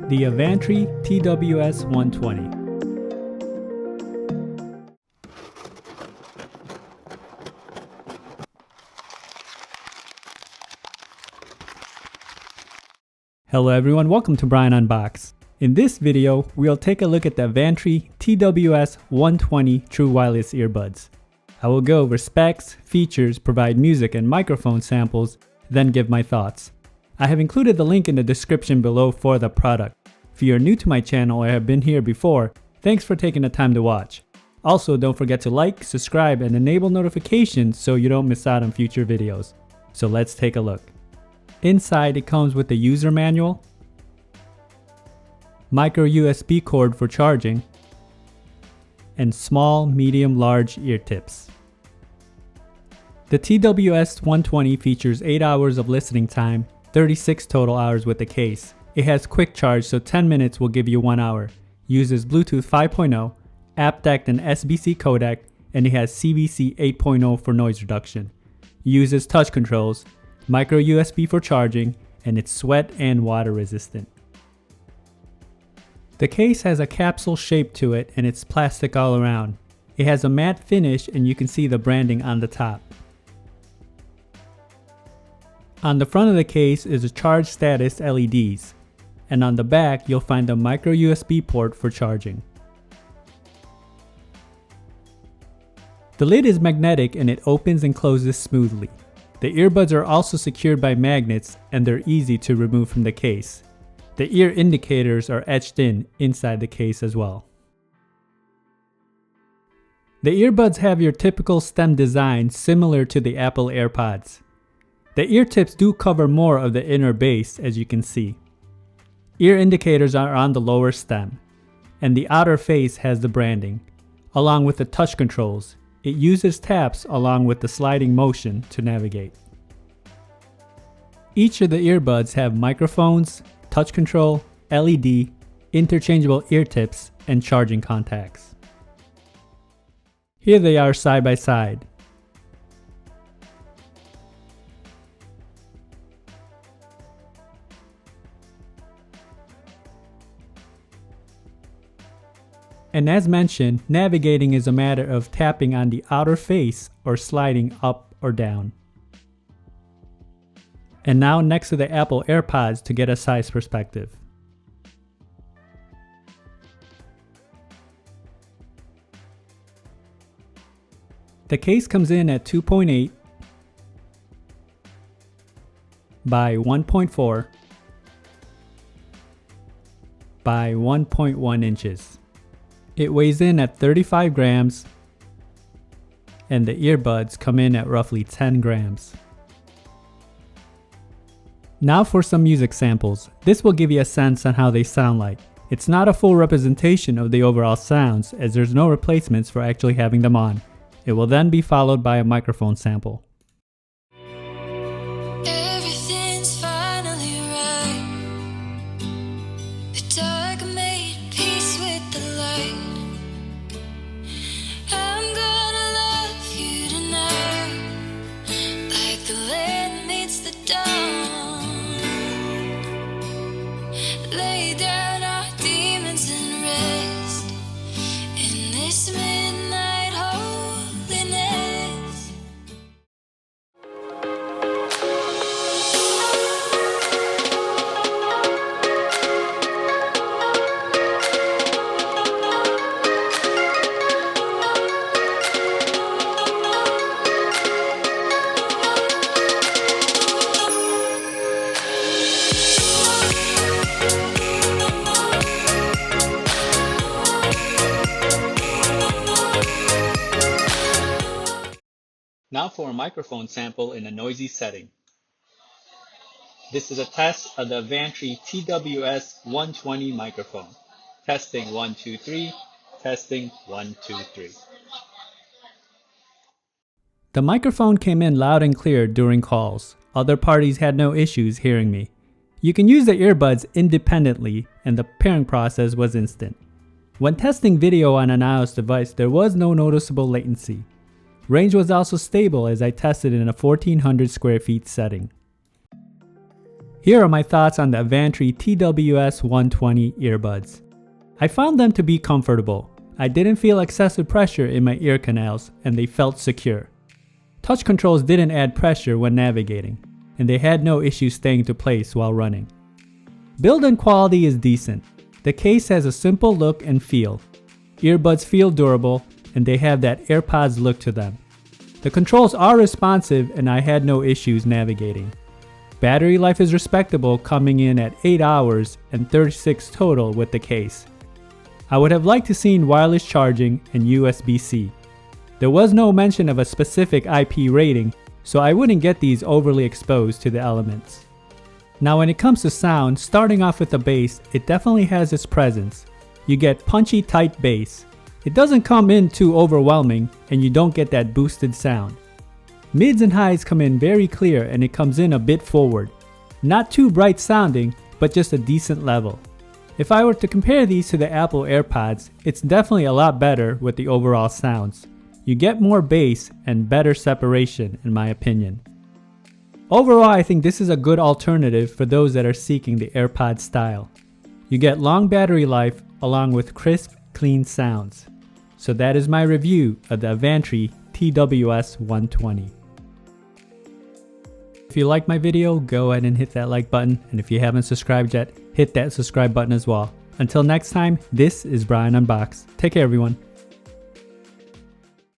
The Avantree TWS120. Hello everyone, welcome to Brian Unboxed. In this video, we'll take a look at the Avantree TWS120 True Wireless Earbuds. I will go over specs, features, provide music and microphone samples, then give my thoughts. I have included the link in the description below for the product. If you are new to my channel or have been here before, thanks for taking the time to watch. Also, don't forget to like, subscribe, and enable notifications so you don't miss out on future videos. So let's take a look. Inside, it comes with the user manual, micro USB cord for charging, and small, medium, large ear tips. The TWS120 features 8 hours of listening time, 36 total hours with the case. It has quick charge, so 10 minutes will give you 1 hour. Uses Bluetooth 5.0, aptX and SBC codec, and it has CVC 8.0 for noise reduction. Uses touch controls, micro USB for charging, and it's sweat and water resistant. The case has a capsule shape to it and it's plastic all around. It has a matte finish and you can see the branding on the top. On the front of the case is a charge status LEDs, and on the back you'll find a micro USB port for charging. The lid is magnetic and it opens and closes smoothly. The earbuds are also secured by magnets and they're easy to remove from the case. The ear indicators are etched inside the case as well. The earbuds have your typical stem design similar to the Apple AirPods. The ear tips do cover more of the inner base, as you can see. Ear indicators are on the lower stem, and the outer face has the branding, along with the touch controls. It uses taps along with the sliding motion to navigate. Each of the earbuds have microphones, touch control, LED, interchangeable ear tips, and charging contacts. Here they are side by side. And as mentioned, navigating is a matter of tapping on the outer face or sliding up or down. And now next to the Apple AirPods to get a size perspective. The case comes in at 2.8 by 1.4 by 1.1 inches. It weighs in at 35 grams and the earbuds come in at roughly 10 grams. Now for some music samples. This will give you a sense on how they sound like. It's not a full representation of the overall sounds as there's no replacements for actually having them on. It will then be followed by a microphone sample. Everything's finally right. The dark made peace with the light. I'm gonna love you tonight, like the land meets the dawn. Lay down our demons and rest in this midnight holiness. Now for a microphone sample in a noisy setting. This is a test of the Avantree TWS120 microphone. Testing 1, 2, 3. Testing 1, 2, 3. The microphone came in loud and clear during calls. Other parties had no issues hearing me. You can use the earbuds independently and the pairing process was instant. When testing video on an iOS device, there was no noticeable latency. Range was also stable as I tested in a 1400 square feet setting. Here are my thoughts on the Avantree TWS120 earbuds. I found them to be comfortable. I didn't feel excessive pressure in my ear canals and they felt secure. Touch controls didn't add pressure when navigating, and they had no issues staying to place while running. Build and quality is decent. The case has a simple look and feel. Earbuds feel durable and they have that AirPods look to them. The controls are responsive and I had no issues navigating. Battery life is respectable, coming in at 8 hours and 36 total with the case. I would have liked to seen wireless charging and USB-C. There was no mention of a specific IP rating, so I wouldn't get these overly exposed to the elements. Now when it comes to sound, starting off with the bass, it definitely has its presence. You get punchy tight bass. It doesn't come in too overwhelming and you don't get that boosted sound. Mids and highs come in very clear and it comes in a bit forward. Not too bright sounding, but just a decent level. If I were to compare these to the Apple AirPods, it's definitely a lot better with the overall sounds. You get more bass and better separation in my opinion. Overall, I think this is a good alternative for those that are seeking the AirPod style. You get long battery life along with crisp, clean sounds. So that is my review of the Avantree TWS120. If you like my video, go ahead and hit that like button, and if you haven't subscribed yet, hit that subscribe button as well. Until next time, this is Brian Unboxed. Take care everyone.